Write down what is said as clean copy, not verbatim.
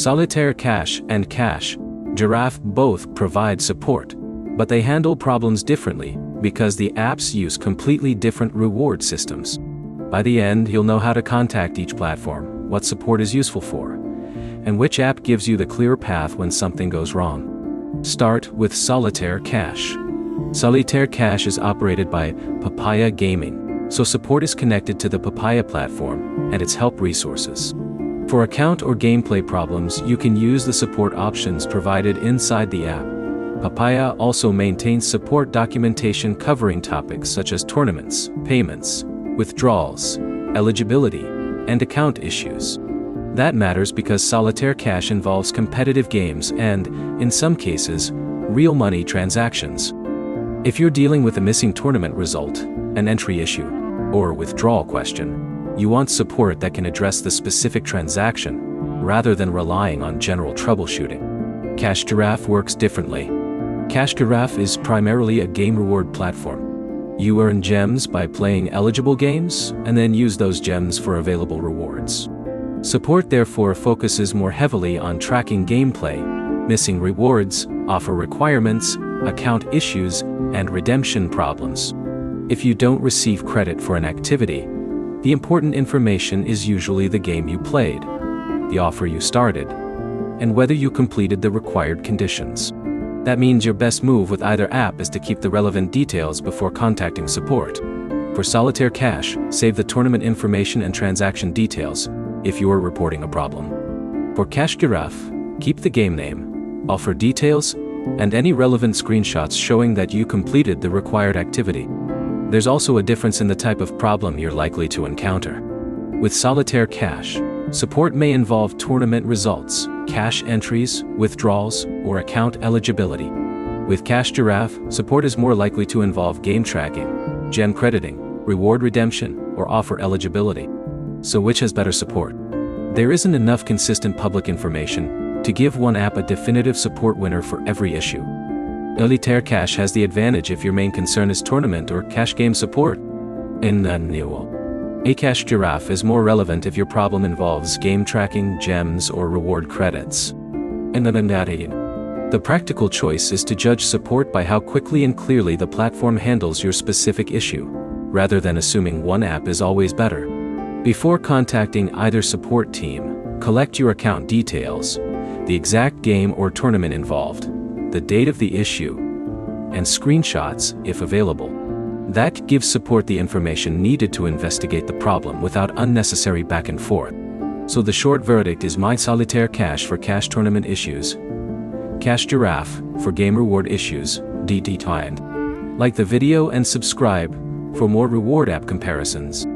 Solitaire Cash and Giraffe both provide support, but they handle problems differently because the apps use completely different reward systems. By the end, you'll know how to contact each platform, what support is useful for, and which app gives you the clear path when something goes wrong. Start with Solitaire Cash. Solitaire Cash is operated by Papaya Gaming, so support is connected to the Papaya platform and its help resources. For account or gameplay problems, you can use the support options provided inside the app. Papaya also maintains support documentation covering topics such as tournaments, payments, withdrawals, eligibility, and account issues. That matters because Solitaire Cash involves competitive games and, in some cases, real money transactions. If you're dealing with a missing tournament result, an entry issue, or a withdrawal question, you want support that can address the specific transaction, rather than relying on general troubleshooting. Giraffe works differently. Giraffe is primarily a game reward platform. You earn gems by playing eligible games, and then use those gems for available rewards. Support therefore focuses more heavily on tracking gameplay, missing rewards, offer requirements, account issues, and redemption problems. If you don't receive credit for an activity, the important information is usually the game you played, the offer you started, and whether you completed the required conditions. That means your best move with either app is to keep the relevant details before contacting support. For Solitaire Cash, save the tournament information and transaction details if you are reporting a problem. For Giraffe, keep the game name, offer details, and any relevant screenshots showing that you completed the required activity. There's also a difference in the type of problem you're likely to encounter. With Solitaire Cash, support may involve tournament results, cash entries, withdrawals, or account eligibility. With Giraffe, support is more likely to involve game tracking, gem crediting, reward redemption, or offer eligibility. So which has better support? There isn't enough consistent public information to give one app a definitive support winner for every issue. Solitaire Cash has the advantage if your main concern is tournament or cash game support. Giraffe is more relevant if your problem involves game tracking, gems, or reward credits. The practical choice is to judge support by how quickly and clearly the platform handles your specific issue, rather than assuming one app is always better. Before contacting either support team, collect your account details, the exact game or tournament involved, the date of the issue, and screenshots, if available. That gives support the information needed to investigate the problem without unnecessary back and forth. So the short verdict is Solitaire Cash for cash tournament issues, Giraffe for game reward issues, Like the video and subscribe for more reward app comparisons.